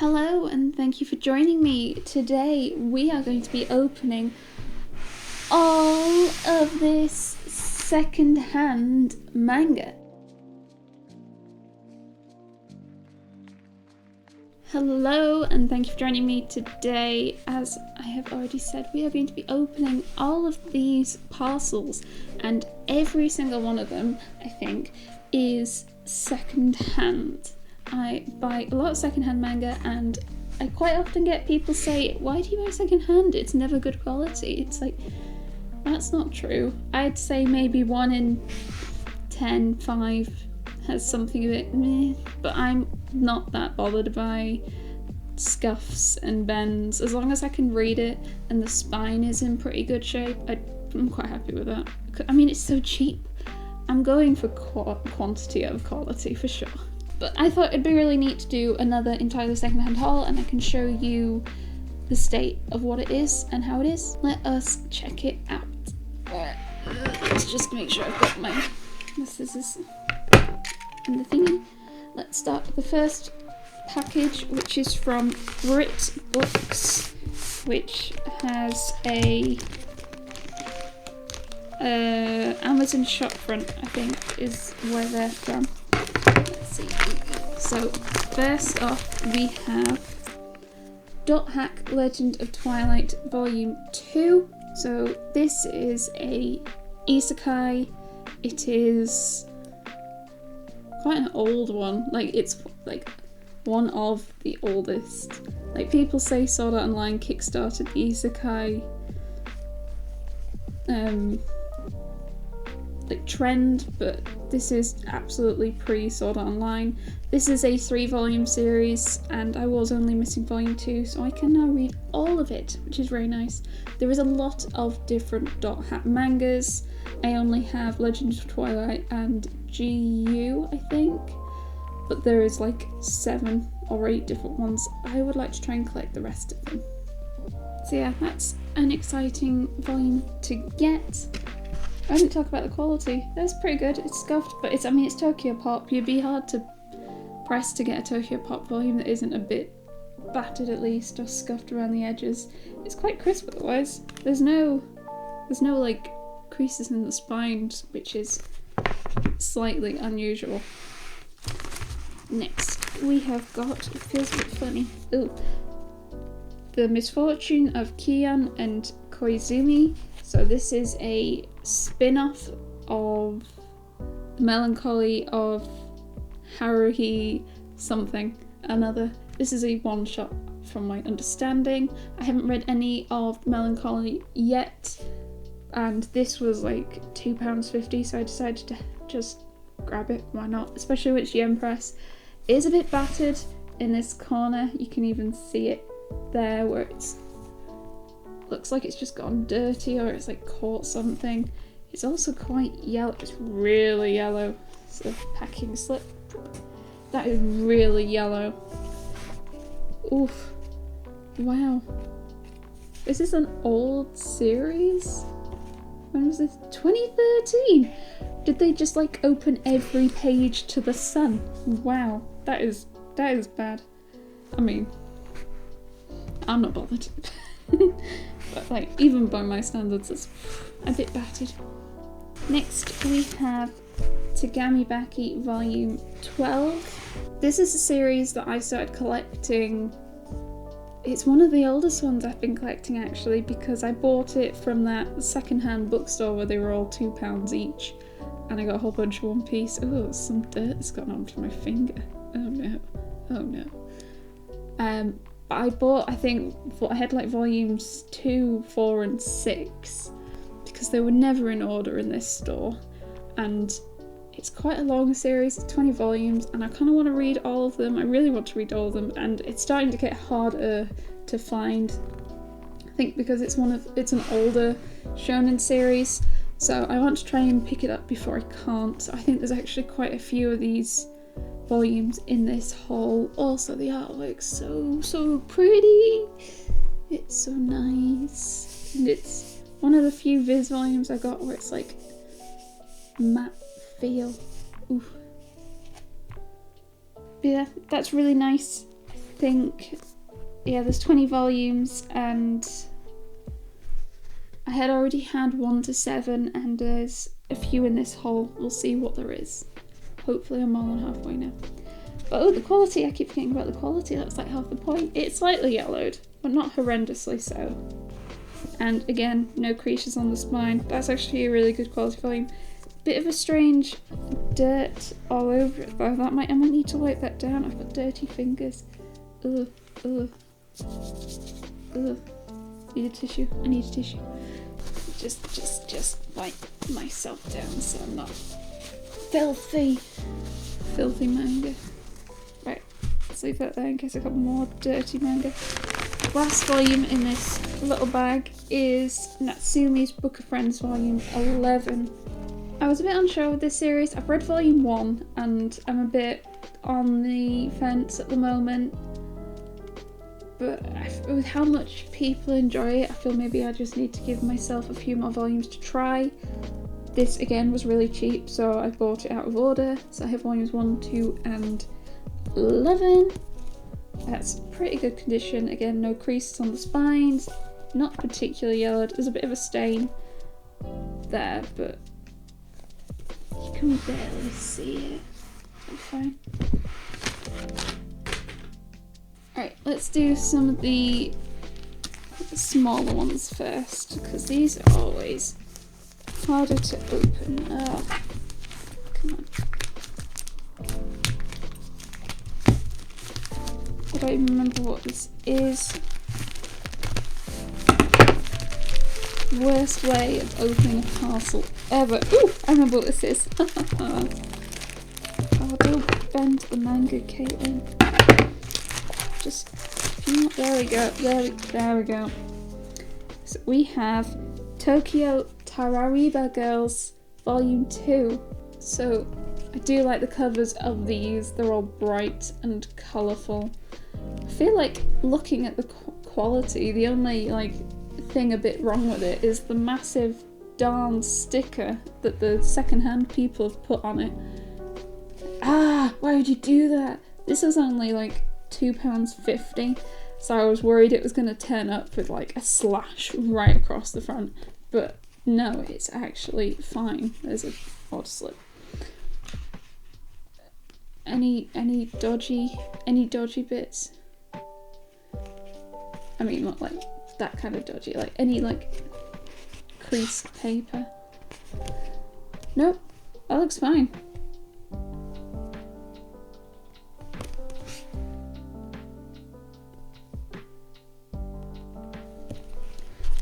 Hello and thank you for joining me. Today we are going to be opening all of this second-hand manga. Hello and thank you for joining me today. As I have already said, we are going to be opening all of these parcels, and every single one of them, I think, is second-hand. I buy a lot of second-hand manga, and I quite often get people say, why do you buy second-hand? It's never good quality. It's like, that's not true. I'd say maybe 1 in 10, 5 has something a bit meh, but I'm not that bothered by scuffs and bends. As long as I can read it and the spine is in pretty good shape, I'm quite happy with that. I mean, it's so cheap. I'm going for quantity over quality for sure. But I thought it'd be really neat to do another entirely secondhand haul, and I can show you the state of what it is and how it is. Let us check it out. Let's just make sure I've got my scissors and the thingy. Let's start with the first package, which is from Brit Books, which has a Amazon shopfront, I think, is where they're from. Let's see. So first off, we have Dot Hack Legend of Twilight Volume 2. So this is a isekai. It is quite an old one. Like, it's like one of the oldest. Like, people say Sword Art Online kickstarted the isekai like trend, but this is absolutely pre-Sword Art Online. This is a 3-volume series, and I was only missing volume 2, so I can now read all of it, which is very nice. There is a lot of different Dot Hack mangas. I only have Legend of Twilight and GU, I think, but there is like 7 or 8 different ones. I would like to try and collect the rest of them. So yeah, that's an exciting volume to get. I didn't talk about the quality. That's pretty good. It's scuffed, but it's Tokyo Pop. You'd be hard to press to get a Tokyo Pop volume that isn't a bit battered at least, or scuffed around the edges. It's quite crisp otherwise. There's no like creases in the spines, which is slightly unusual. Next, we have got, it feels a bit funny. Ooh. The Misfortune of Kion and Koizumi. So this is a spin-off of The Melancholy of Haruhi something another. This is a one-shot from my understanding. I haven't read any of Melancholy yet, and this was like £2.50, so I decided to just grab it. Why not? Especially with yen press. It is a bit battered in this corner. You can even see it there where it's looks like it's just gone dirty, or it's like caught something. It's also quite yellow. It's really yellow. It's a packing slip. That is really yellow. Oof. Wow. Is this an old series? When was this? 2013! Did they just like open every page to the sun? Wow. That is bad. I mean, I'm not bothered. But like, even by my standards, it's a bit battered. Next we have Tagami Baki Volume 12. This is a series that I started collecting. It's one of the oldest ones I've been collecting, actually, because I bought it from that second-hand bookstore where they were all £2 each, and I got a whole bunch of One Piece. Oh, some dirt has gotten onto my finger. Oh no. Oh no. I bought, I think, I had like volumes 2, 4 and 6 because they were never in order in this store, and it's quite a long series, 20 volumes, and I kind of want to read all of them. I really want to read all of them, and it's starting to get harder to find, I think, because it's an older shonen series, so I want to try and pick it up before I can't. I think there's actually quite a few of these volumes in this haul. Also, the artwork's so pretty. It's so nice, and it's one of the few Viz volumes I got where it's like matte feel. Ooh. Yeah, that's really nice. think, yeah, there's 20 volumes, and I had already had 1 to 7, and there's a few in this haul. We'll see what there is. Hopefully I'm more than halfway now. But oh, the quality, I keep forgetting about the quality, that's like half the point. It's slightly yellowed, but not horrendously so. And again, no creases on the spine. That's actually a really good quality volume. Bit of a strange dirt all over it though. I might need to wipe that down. I've got dirty fingers. Ugh, ugh, ugh. Need a tissue. I need a tissue. Just wipe myself down so I'm not filthy manga. Right, let's leave that there in case I've got more dirty manga. Last volume in this little bag is Natsumi's Book of Friends volume 11. I was a bit unsure with this series. I've read volume 1 and I'm a bit on the fence at the moment. But with how much people enjoy it, I feel maybe I just need to give myself a few more volumes to try. This again was really cheap, so I bought it out of order. So I have volumes 1, 2 and 11. That's pretty good condition. Again, no creases on the spines, not particularly yellowed. There's a bit of a stain there, but you can barely see it. It'll be fine. Alright, let's do some of the smaller ones first, because these are always harder to open. Oh, come on. I don't even remember what this is. Worst way of opening a parcel ever. Ooh, I remember what this is. Oh, don't bend the manga, Caitlin. Just, there we go, there we go. So we have Tokyo Tarariba Girls Volume 2. So I do like the covers of these, they're all bright and colourful. I feel like looking at the quality, the only like thing a bit wrong with it is the massive darn sticker that the second-hand people have put on it. Ah, why would you do that? This is only like £2.50, so I was worried it was going to turn up with like a slash right across the front, but no, it's actually fine. There's a odd slip. Any dodgy bits? I mean, not like that kind of dodgy, like any like creased paper. Nope, that looks fine.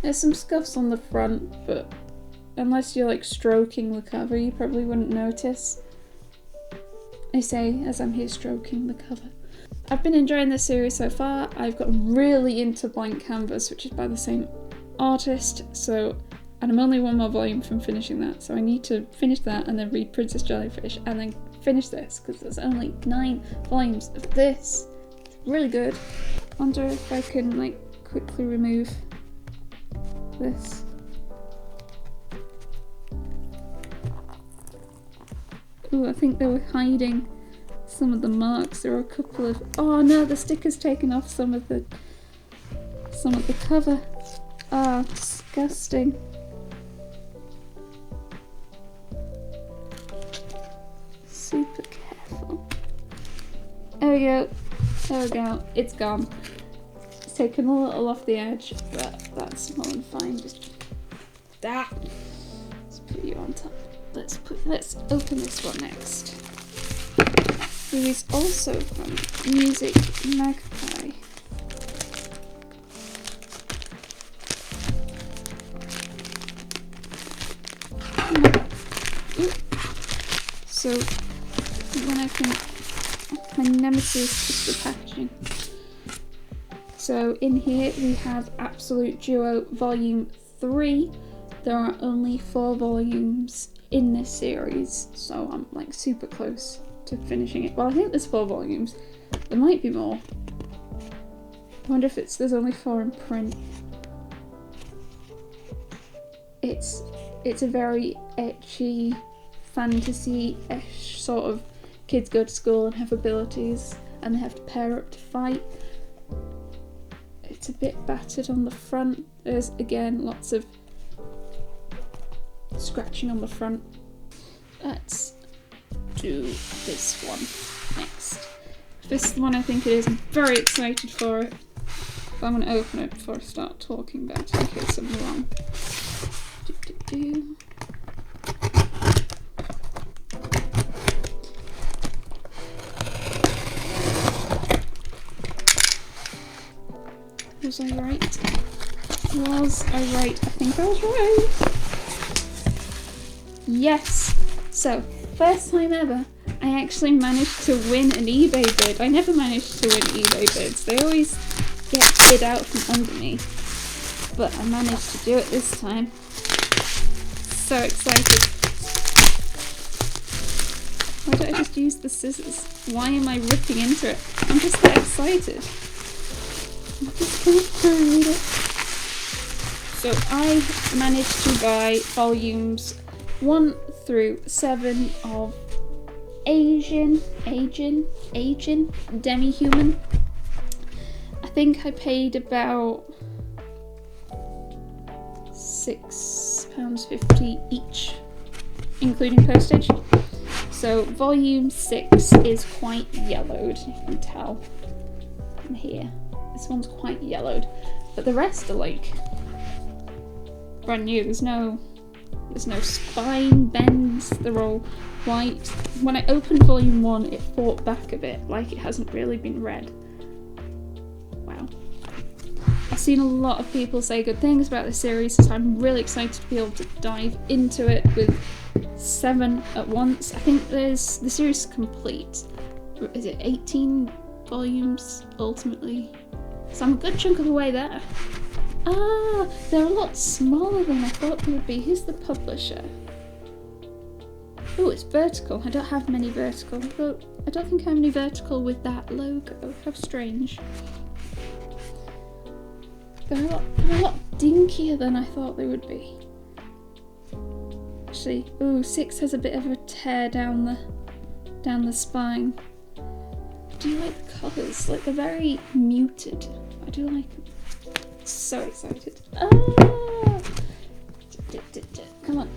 There's some scuffs on the front, but unless you're like stroking the cover, you probably wouldn't notice. I say as I'm here stroking the cover. I've been enjoying this series so far. I've gotten really into Blank Canvas, which is by the same artist, and I'm only one more volume from finishing that, so I need to finish that and then read Princess Jellyfish and then finish this, because there's only 9 volumes of this. It's really good. Wonder if I can like quickly remove this. Ooh, I think they were hiding some of the marks. There are a couple of, oh no, the sticker's taken off some of the cover. Ah, disgusting. Super careful. There we go. There we go. It's gone. It's taken a little off the edge, but that's more than fine. Just let's put you on top. Let's open this one next. It is also from Music Magpie. So when I think my nemesis is the packaging. So in here we have Absolute Duo Volume 3. There are only 4 volumes in this series, so I'm like super close to finishing it. Well, I think there's 4 volumes. There might be more. I wonder if there's only 4 in print. It's a very ecchi, fantasy-ish sort of kids go to school and have abilities and they have to pair up to fight. It's a bit battered on the front. There's again lots of scratching on the front. Let's do this one next. This is the one I think it is. I'm very excited for it. But I'm going to open it before I start talking about it in case I'm wrong. Was I right? Was I right? I think I was right. Yes! So, first time ever, I actually managed to win an eBay bid. I never managed to win eBay bids. They always get bid out from under me. But I managed to do it this time. So excited. Why don't I just use the scissors? Why am I ripping into it? I'm just that excited. I'm just gonna try and read it. So I managed to buy volumes 1 through 7 of Asian Demi-Human. I think I paid about £6.50 each, including postage. So volume 6 is quite yellowed, you can tell from here. This one's quite yellowed, but the rest are like brand new. There's no spine bends, they're all white. When I opened volume 1, it fought back a bit, like it hasn't really been read. Wow. I've seen a lot of people say good things about this series, so I'm really excited to be able to dive into it with 7 at once. I think the series is complete. Is it 18 volumes ultimately? So I'm a good chunk of the way there. Ah, they're a lot smaller than I thought they would be. Who's the publisher? Oh, it's Vertical. I don't have many Vertical. I don't think I have any Vertical with that logo. How strange. They're a lot dinkier than I thought they would be. Actually, ooh, 6 has a bit of a tear down the spine. I do like the colours. Like, they're very muted. I do like them. So excited. Ah! Come on.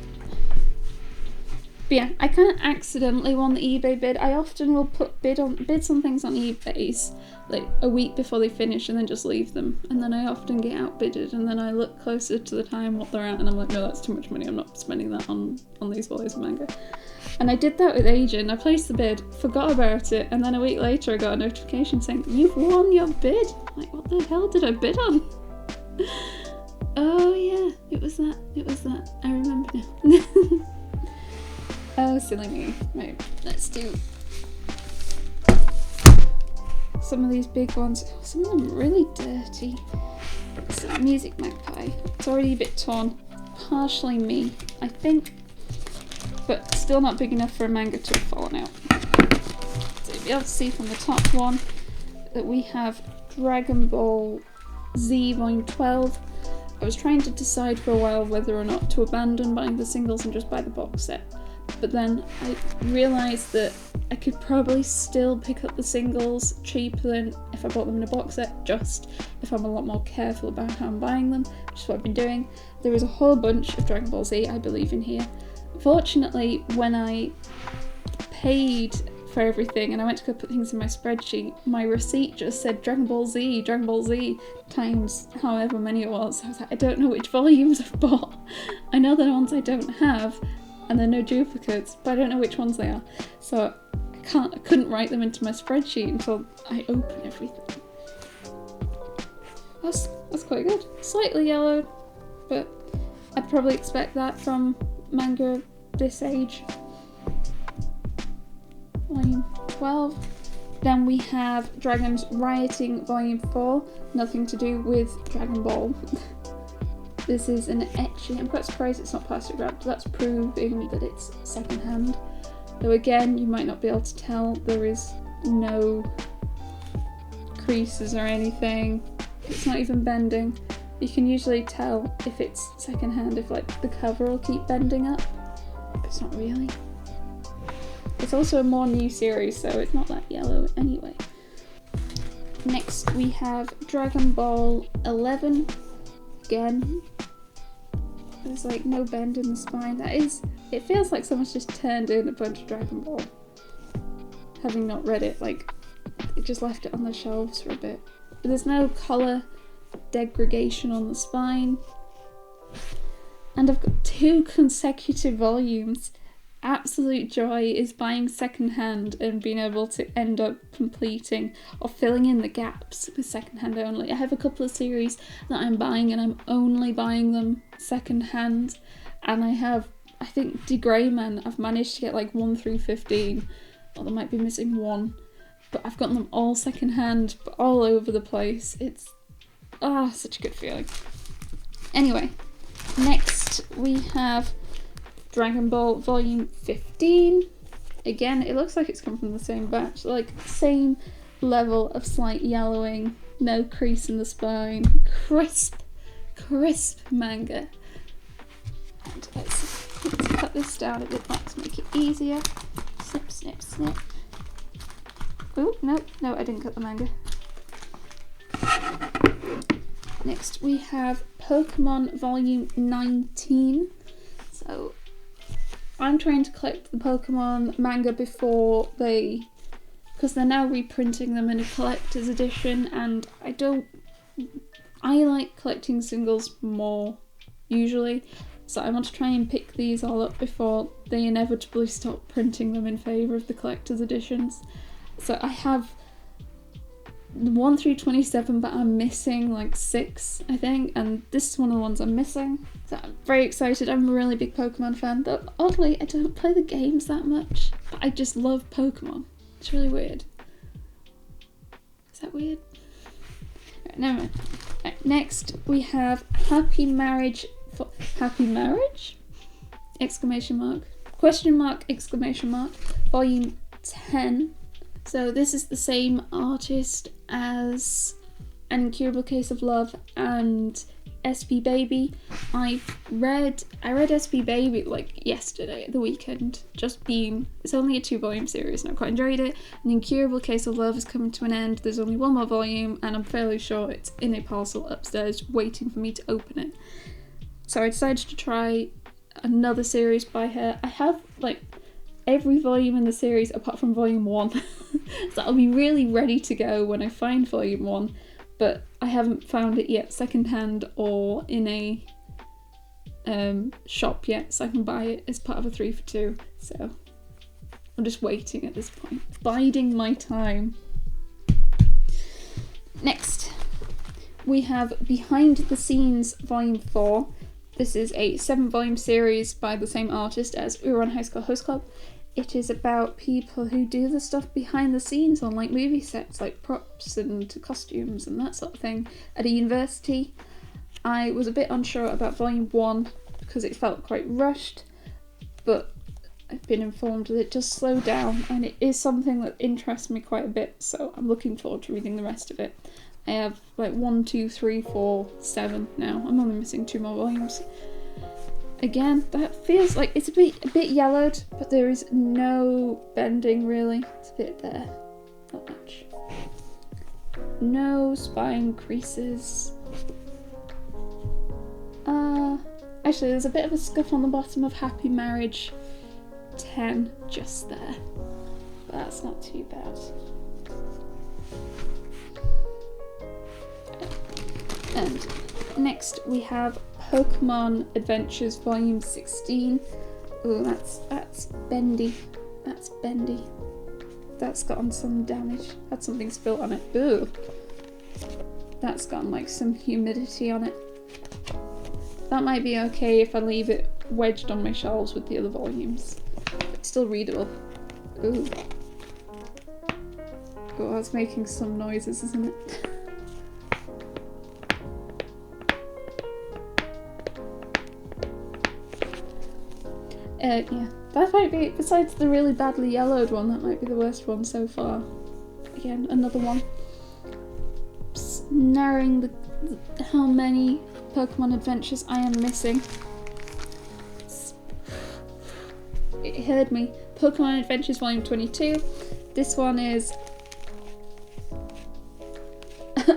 But yeah, I kind of accidentally won the eBay bid. I often will put bids on things on eBays like a week before they finish and then just leave them. And then I often get outbidded, and then I look closer to the time what they're at and I'm like, no, that's too much money. I'm not spending that on these volumes of manga. And I did that with Agent. I placed the bid, forgot about it, and then a week later I got a notification saying, you've won your bid. I'm like, what the hell did I bid on? Oh yeah, it was that. I remember now. Oh, silly me. Right, let's do some of these big ones. Some of them are really dirty. It's a Music Magpie. It's already a bit torn. Partially me, I think. But still not big enough for a manga to have fallen out. So you'll be able to see from the top one that we have Dragon Ball Z Volume 12. I was trying to decide for a while whether or not to abandon buying the singles and just buy the box set. But then I realised that I could probably still pick up the singles cheaper than if I bought them in a box set, just if I'm a lot more careful about how I'm buying them, which is what I've been doing. There is a whole bunch of Dragon Ball Z, I believe, in here. Fortunately, when I paid for everything and I went to go put things in my spreadsheet, my receipt just said Dragon Ball Z times however many it was. I was like, I don't know which volumes I've bought. I know the ones I don't have, and there are no duplicates, but I don't know which ones they are. So I couldn't write them into my spreadsheet until I open everything. That's quite good. Slightly yellowed, but I'd probably expect that from manga this age. Volume 12. Then we have Dragons Rioting Volume 4. Nothing to do with Dragon Ball. This is an etching. I'm quite surprised it's not plastic wrapped. That's proving that it's secondhand. Though again, you might not be able to tell. There is no creases or anything. It's not even bending. You can usually tell if it's secondhand if like the cover will keep bending up. But it's not really. It's also a more new series, so it's not that yellow anyway. Next we have Dragon Ball 11. Again, there's like no bend in the spine. It feels like someone's just turned in a bunch of Dragon Ball. Having not read it, like, it just left it on the shelves for a bit. But there's no colour degradation on the spine. And I've got 2 consecutive volumes. Absolute joy is buying secondhand and being able to end up completing or filling in the gaps with secondhand only. I have a couple of series that I'm buying and I'm only buying them secondhand. And I think De Greyman, I've managed to get like 1 through 15. Or there might be missing 1. But I've gotten them all secondhand, but all over the place. It's such a good feeling. Anyway, next we have Dragon Ball Volume 15. Again, it looks like it's come from the same batch, like same level of slight yellowing, no crease in the spine, crisp manga. And let's cut this down a bit more to make it easier. Snip, snip, snip. Oh, no, I didn't cut the manga. Next we have Pokemon Volume 19. So I'm trying to collect the Pokemon manga because they're now reprinting them in a collector's edition, and I like collecting singles more usually, so I want to try and pick these all up before they inevitably stop printing them in favour of the collector's editions. So I have 1 through 27, but I'm missing like 6, I think, and this is one of the ones I'm missing. So I'm very excited. I'm a really big Pokemon fan, though oddly I don't play the games that much, but I just love Pokemon. It's really weird. Is that weird? Right, never mind. Right, next we have Happy Marriage? Exclamation mark. Question mark, exclamation mark. Volume 10. So this is the same artist as An Incurable Case of Love and SP Baby. I read SP Baby like yesterday at the weekend. It's only a 2-volume series and I quite enjoyed it. An Incurable Case of Love is coming to an end. There's only 1 more volume and I'm fairly sure it's in a parcel upstairs waiting for me to open it. So I decided to try another series by her. I have like every volume in the series apart from volume 1. So I'll be really ready to go when I find volume 1, but I haven't found it yet secondhand or in a shop yet, so I can buy it as part of a 3 for 2. So I'm just waiting at this point, biding my time. Next we have Behind the Scenes Volume 4. This is a 7-volume series by the same artist as Ouran High School Host Club. It is about people who do the stuff behind the scenes on like movie sets, like props and costumes and that sort of thing at a university. I was a bit unsure about volume 1 because it felt quite rushed, but I've been informed that it does slow down and it is something that interests me quite a bit, so I'm looking forward to reading the rest of it. I have like 1, 2, 3, 4, 7 now. I'm only missing 2 more volumes. Again, that feels like it's a bit yellowed, but there is no bending really. It's a bit there, not much. No spine creases. Actually, there's a bit of a scuff on the bottom of Happy Marriage 10, just there. But that's not too bad. And next we have Pokemon Adventures Volume 16. Ooh, that's bendy. That's bendy. That's gotten some damage. Had something spilt on it. Ooh. That's gotten like some humidity on it. That might be okay if I leave it wedged on my shelves with the other volumes. It's still readable. Ooh. Oh, that's making some noises, isn't it? Yeah, that might be, besides the really badly yellowed one, that might be the worst one so far. Again, another one. Just narrowing how many Pokemon Adventures I am missing. It heard me. Pokemon Adventures Volume 22. This one is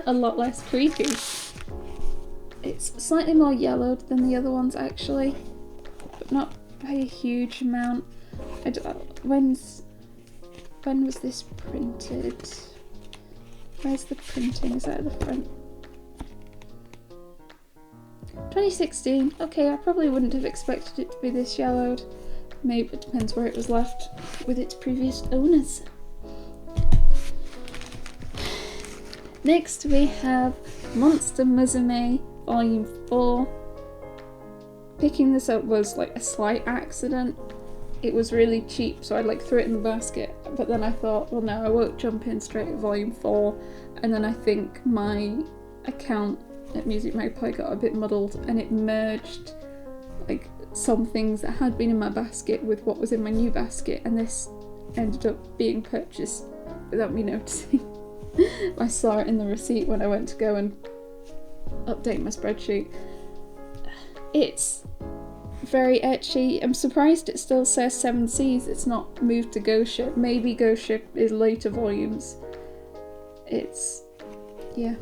a lot less creepy. It's slightly more yellowed than the other ones actually, but not by a huge amount. When was this printed? Where's the printing? Is that at the front? 2016. Okay, I probably wouldn't have expected it to be this yellowed. Maybe it depends where it was left with its previous owners. Next we have Monster Musume Volume 4. Picking this up was like a slight accident. It was really cheap, so I like threw it in the basket, but then I thought, well no, I won't jump in straight at Volume 4, and then I think my account at Music Magpie got a bit muddled and it merged like some things that had been in my basket with what was in my new basket, and this ended up being purchased without me noticing. I saw it in the receipt when I went to go and update my spreadsheet. It's very ecchi. I'm surprised it still says 7 Seas. It's not moved to Ghost Ship. Maybe Ghost Ship is later volumes. It's... yeah.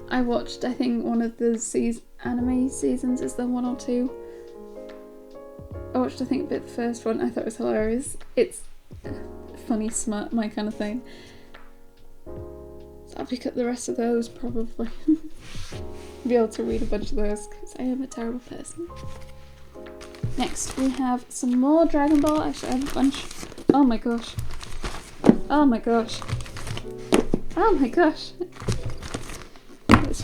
I watched, I think, one of the anime seasons. Is there 1 or 2? I watched, I think, a bit of the first one. I thought it was hilarious. It's funny, smart, my kind of thing. So I'll pick up the rest of those, probably. Be able to read a bunch of those, because I am a terrible person. Next, we have some more Dragon Ball. Actually, I have a bunch. Oh my gosh. Oh my gosh. Oh my gosh. Let's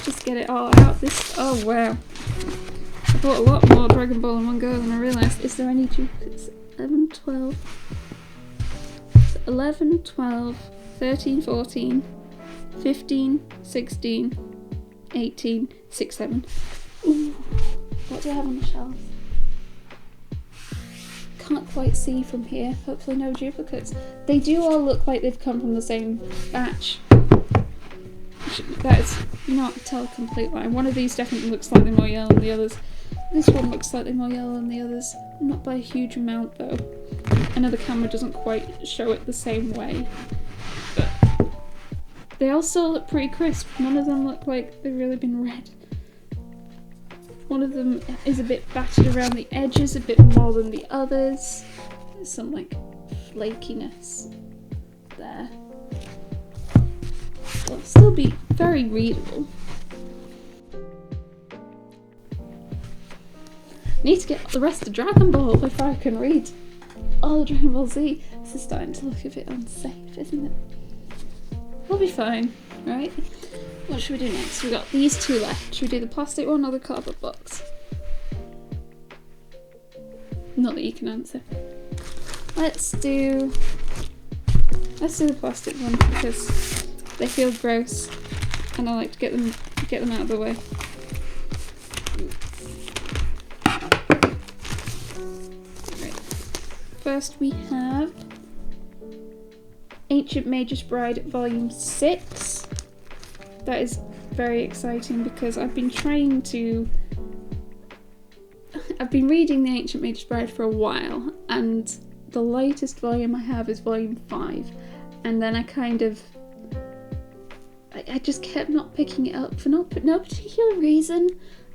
just get it all out. Oh wow. I bought a lot more Dragon Ball in one go than I realised. Is there any duplicates? 11, 12, 11, 12, 13, 14, 15, 16, 18, 6, 7. Ooh. What do I have on the shelf? Can't quite see from here. Hopefully no duplicates. They do all look like they've come from the same batch. That is not a tell complete lie. One of these definitely looks slightly more yellow than the others. This one looks slightly more yellow than the others. Not by a huge amount though. I know the camera doesn't quite show it the same way. But they all still look pretty crisp. None of them look like they've really been read. One of them is a bit battered around the edges, a bit more than the others. There's some like flakiness there. It'll still be very readable. Need to get the rest of Dragon Ball before I can read all of Dragon Ball Z. This is starting to look a bit unsafe, isn't it? We'll be fine, right? What should we do next? We've got these 2 left. Should we do the plastic one or the cardboard box? Not that you can answer. Let's do the plastic one because they feel gross and I like to get them out of the way. Right. First we have Ancient Mage's Bride Volume 6. That is very exciting because I've been reading The Ancient Mage's Bride for a while, and the latest volume I have is Volume 5, and then I just kept not picking it up for no particular reason.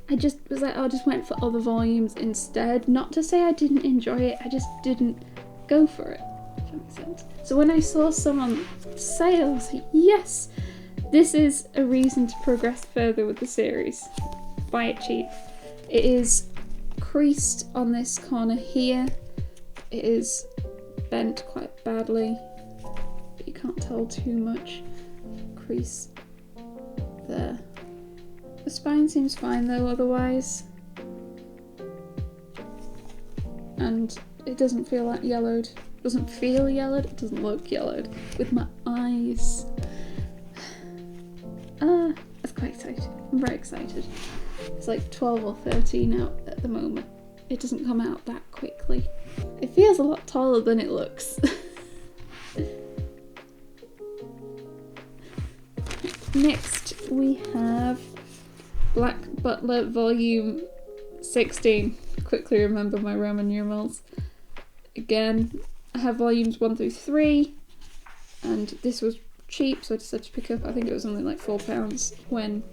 I just was like, I just went for other volumes instead. Not to say I didn't enjoy it, I just didn't go for it, if that makes sense. So when I saw some on sale, I was like, yes! This is a reason to progress further with the series. Buy it cheap. It is creased on this corner here. It is bent quite badly, but you can't tell too much. Crease there. The spine seems fine though otherwise. And it doesn't feel like yellowed. It doesn't feel yellowed, it doesn't look yellowed. With my eyes. That's quite exciting. I'm very excited. It's like 12 or 13 out at the moment. It doesn't come out that quickly. It feels a lot taller than it looks. Next we have Black Butler Volume 16. Quickly remember my Roman numerals. Again, I have volumes 1 through 3, and this was cheap, so I decided to pick up, I think it was only like £4 when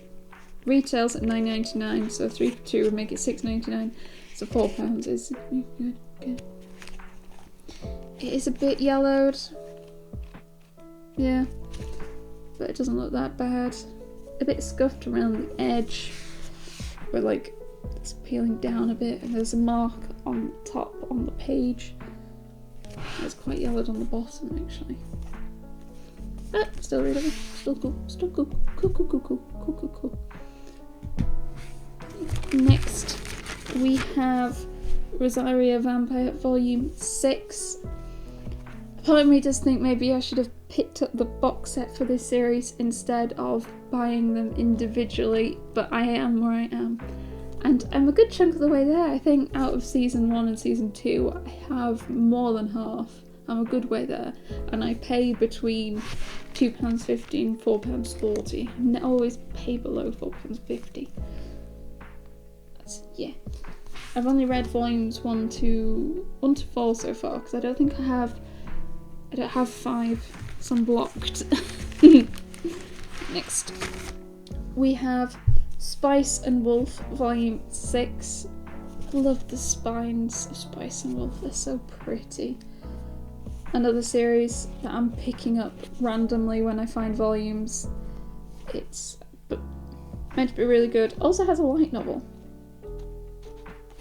retails at £9.99, so 3 for 2 would make it £6.99, so £4 is good. It is a bit yellowed, yeah, but it doesn't look that bad. A bit scuffed around the edge, where like it's peeling down a bit, and there's a mark on top on the page. It's quite yellowed on the bottom actually. But still readable, still cool. Next we have Rosaria Vampire Volume 6. Part of me does think maybe I should have picked up the box set for this series instead of buying them individually, but I am where I am. And I'm a good chunk of the way there. I think out of season 1 and season 2 I have more than half. I'm a good way there, and I pay between £2.50 and £4.40. I always pay below £4.50. Yeah. I've only read volumes 1 to 4 so far, because I don't have 5, so I'm blocked. Next we have Spice and Wolf Volume 6. I love the spines of Spice and Wolf, they're so pretty. Another series that I'm picking up randomly when I find volumes. It's meant to be really good. Also has a light novel.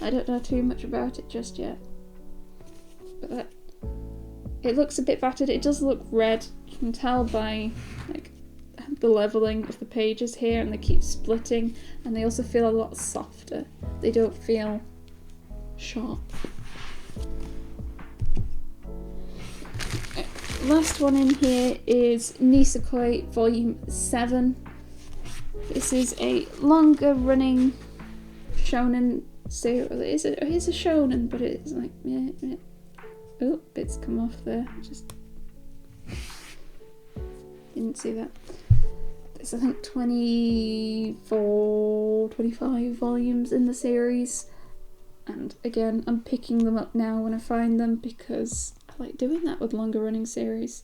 I don't know too much about it just yet, but it looks a bit battered. It does look red. You can tell by like the leveling of the pages here, and they keep splitting, and they also feel a lot softer. They don't feel sharp. Last one in here is Nisekoi Volume 7. This is a longer running shonen series. It is a shonen, but it's like, yeah. Oh, bits come off there. Just didn't see that. There's I think 24, 25 volumes in the series. And again, I'm picking them up now when I find them because I like doing that with longer running series.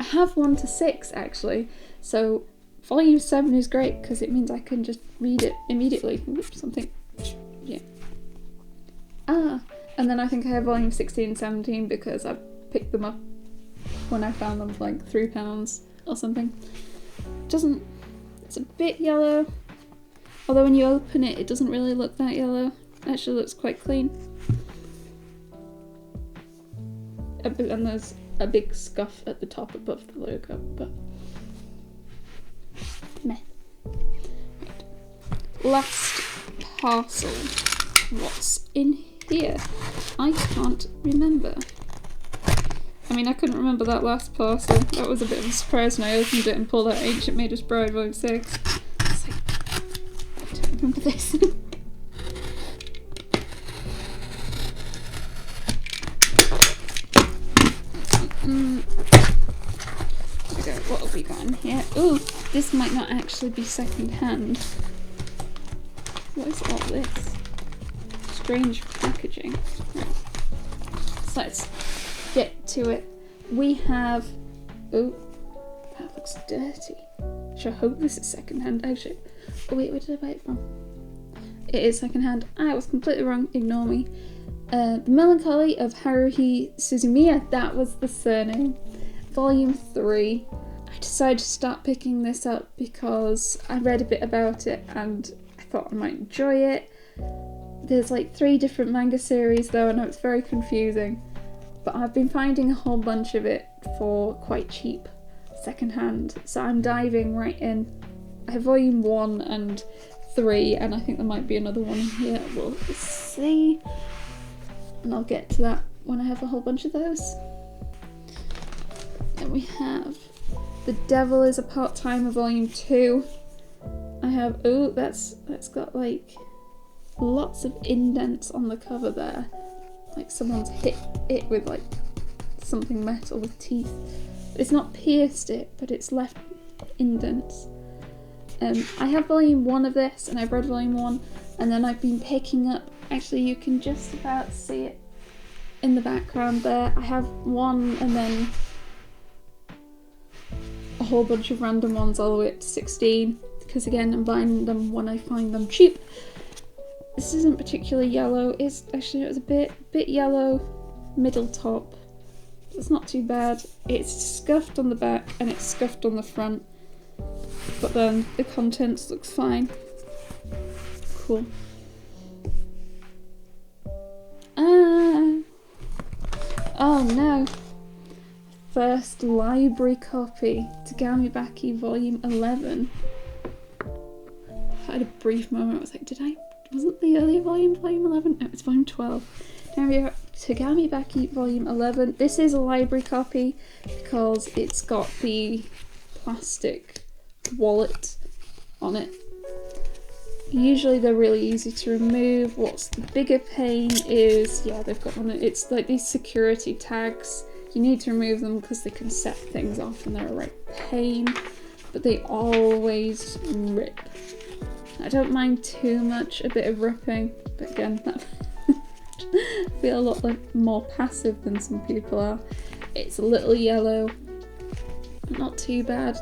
I have 1 to 6 actually, so volume 7 is great because it means I can just read it immediately. Oops, something, yeah. And then I think I have volume 16 and 17 because I picked them up when I found them for like £3 or something. It's a bit yellow, although when you open it, it doesn't really look that yellow. It actually looks quite clean. And there's a big scuff at the top above the logo, but meh. Right. Last parcel. What's in here? I can't remember. I mean, I couldn't remember that last parcel. That was a bit of a surprise when I opened it and pulled out Ancient Maid's Bride Volume 6. It's like, I don't remember this. Okay, what have we got in here? Ooh, this might not actually be second hand. What is all this? Strange packaging. Right. So let's get to it. We have... Oh, that looks dirty. Should I hope this is second hand? Actually, oh wait, where did I buy it from? It is second hand. I was completely wrong, ignore me. The Melancholy of Haruhi Suzumiya, that was the surname. Volume 3. I decided to start picking this up because I read a bit about it and I thought I might enjoy it. There's like 3 different manga series though, and it's very confusing. But I've been finding a whole bunch of it for quite cheap, secondhand. So I'm diving right in. I have volume 1 and 3, and I think there might be another one in here. We'll see. And I'll get to that when I have a whole bunch of those. Then we have The Devil is a Part-Timer Volume 2. I have, oh, that's got like lots of indents on the cover there. Like someone's hit it with like something metal with teeth. It's not pierced it, but it's left indents. I have volume 1 of this, and I've read volume 1, and then I've been picking up, actually you can just about see it in the background there. I have 1 and then a whole bunch of random ones all the way up to 16, because again, I'm buying them when I find them cheap. This isn't particularly yellow. It's a bit yellow, middle top. It's not too bad. It's scuffed on the back and it's scuffed on the front, but then the contents looks fine. Cool. Oh no. First library copy, Tagami Baki Volume 11. I had a brief moment, I was like, wasn't the earlier volume 11? No, it's volume 12. Tagami Baki Volume 11. This is a library copy because it's got the plastic wallet on it. Usually they're really easy to remove. What's the bigger pain is, yeah, they've got one. It's like these security tags. You need to remove them because they can set things off and they're a right pain, but they always rip. I don't mind too much a bit of ripping, but again, I feel a lot more passive than some people are. It's a little yellow, not too bad.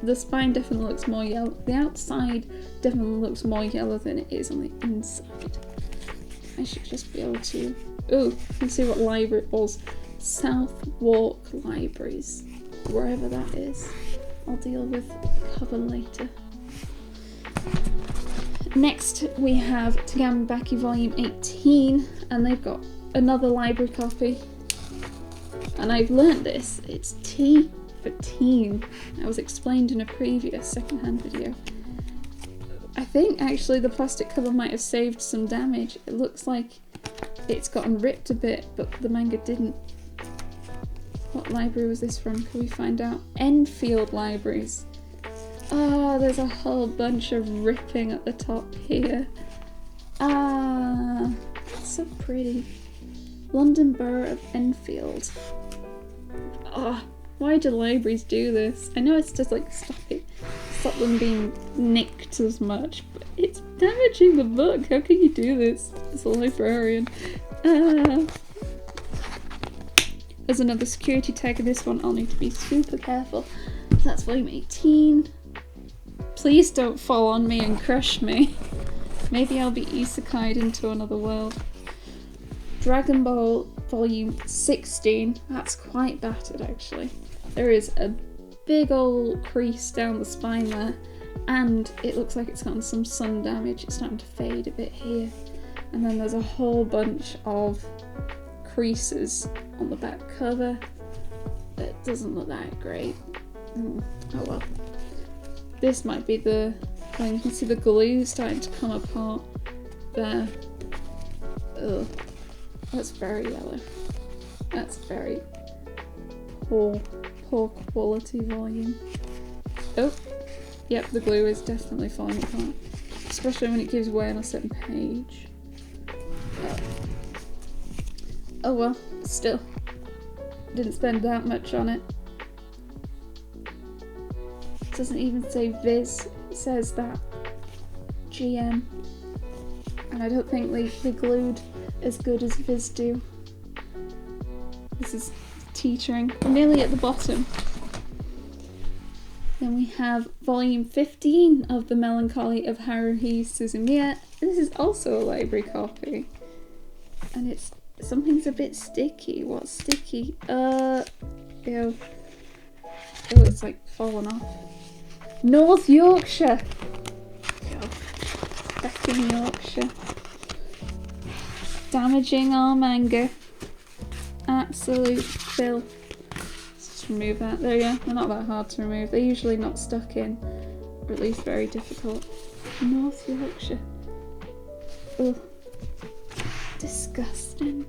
The spine definitely looks more yellow. The outside definitely looks more yellow than it is on the inside. I should just be able to... Oh, let's see what library it was. Southwark Libraries, wherever that is. I'll deal with the cover later. Next we have Tagami Baki Volume 18, and they've got another library copy. And I've learnt this, it's T for teen. That was explained in a previous secondhand video. I think actually the plastic cover might have saved some damage. It looks like it's gotten ripped a bit, but the manga didn't. What library was this from? Can we find out? Enfield Libraries. Oh, there's a whole bunch of ripping at the top here. Ah, so pretty. London Borough of Enfield. Oh, why do libraries do this? I know it's just like stop them being nicked as much, but it's damaging the book. How can you do this as a librarian? There's another security tag in this one. I'll need to be super careful. That's volume 18. Please don't fall on me and crush me. Maybe I'll be isekai'd into another world. Dragon Ball volume 16. That's quite battered actually. There is a big old crease down the spine there, and it looks like it's gotten some sun damage. It's starting to fade a bit here. And then there's a whole bunch of creases on the back cover. It doesn't look that great. Oh well. This might be the thing. You can see the glue starting to come apart there. Ugh. That's very yellow. That's very poor quality volume. Oh, yep, the glue is definitely falling apart. Especially when it gives way on a certain page. Oh well, still. Didn't spend that much on it. It doesn't even say Viz, it says that GM. And I don't think they glued as good as Viz do. This is teetering. We're nearly at the bottom. Then we have volume 15 of The Melancholy of Haruhi Suzumiya. This is also a library copy. And something's a bit sticky. What's sticky? Ew. Oh, it's like fallen off. North Yorkshire! Ew. Back in Yorkshire. Damaging our manga. Absolute filth. Let's just remove that. There you go. They're not that hard to remove. They're usually not stuck in, or at least very difficult. North Yorkshire. Ugh. Disgusting.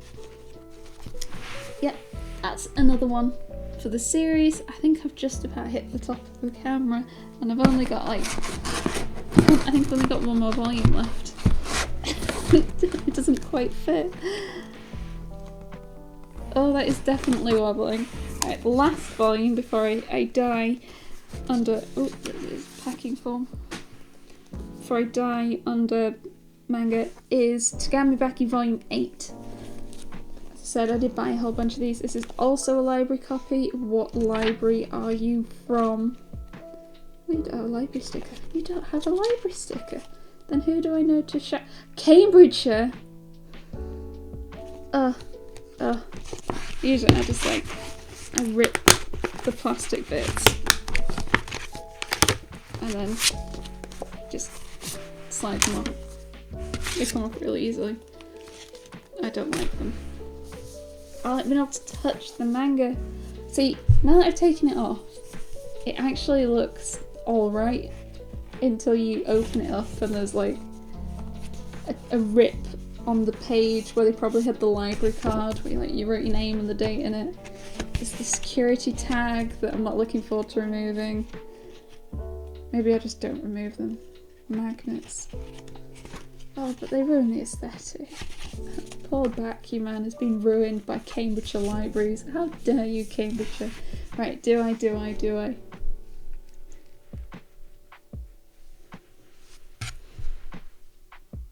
Yep, that's another one for the series. I think I've just about hit the top of the camera, and I've only got I think I've only got one more volume left. It doesn't quite fit. Oh, that is definitely wobbling. Right, last volume before I die under... Oh, there's packing form. Before I die under manga is Tagami Baki Volume 8. As I said, I did buy a whole bunch of these. This is also a library copy. What library are you from? You don't have a library sticker. You don't have a library sticker. Then who do I know to shout? Cambridgeshire! Usually I just like, I rip the plastic bits and then just slide them off. They come off really easily. I don't like them. I like being able to touch the manga. See, now that I've taken it off, it actually looks alright until you open it up and there's like a rip on the page where they probably had the library card where you wrote your name and the date in it. There's the security tag that I'm not looking forward to removing. Maybe I just don't remove them. Magnets. Oh, but they ruin the aesthetic. Poor Baku man has been ruined by Cambridgeshire libraries. How dare you, Cambridgeshire? Right, do I?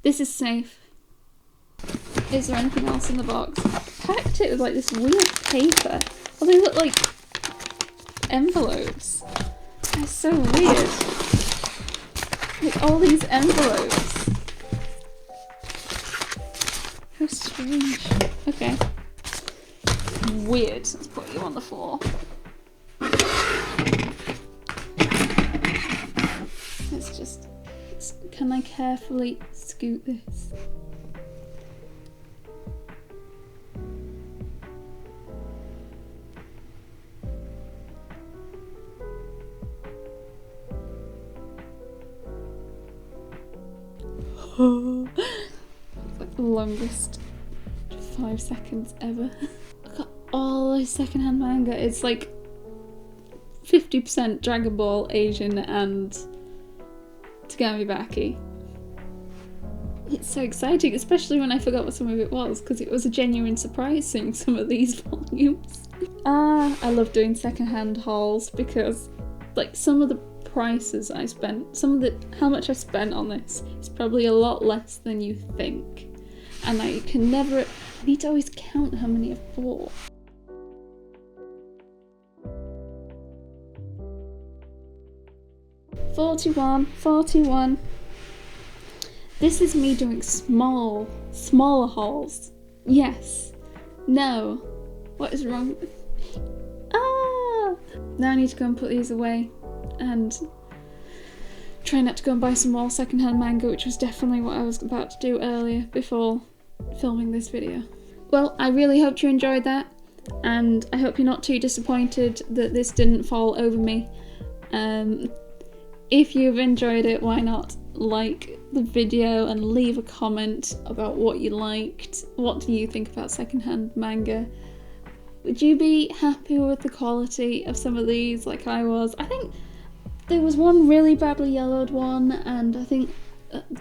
This is safe. Is there anything else in the box? I packed it with like this weird paper. Oh, they look like envelopes. They're so weird. Like all these envelopes. How strange. Okay. Weird. Let's put you on the floor. Can I carefully scoot this? Like the longest 5 seconds ever. Look at all this secondhand manga. It's like 50% Dragon Ball, Asian, and Tagami Baki. It's so exciting, especially when I forgot what some of it was, because it was a genuine surprise seeing some of these volumes. I love doing secondhand hauls because, like, some of the prices I spent, how much I spent on this is probably a lot less than you think. And I need to always count how many I've bought. $41. This is me doing smaller hauls. Yes. No. What is wrong with me? Now I need to go and put these away and try not to go and buy some more secondhand manga, which was definitely what I was about to do earlier before filming this video. Well, I really hoped you enjoyed that, and I hope you're not too disappointed that this didn't fall over me. If you've enjoyed it, why not like the video and leave a comment about what you liked. What do you think about secondhand manga? Would you be happy with the quality of some of these like I was? I think there was one really badly yellowed one, and I think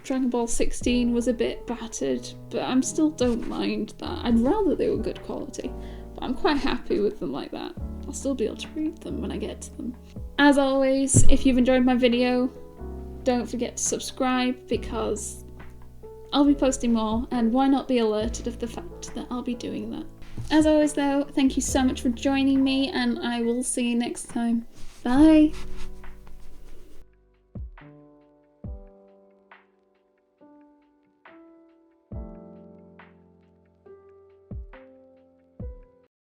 Dragon Ball 16 was a bit battered, but I still don't mind that. I'd rather they were good quality, but I'm quite happy with them like that. I'll still be able to read them when I get to them. As always, if you've enjoyed my video, don't forget to subscribe because I'll be posting more, and why not be alerted of the fact that I'll be doing that. As always though, thank you so much for joining me, and I will see you next time. Bye!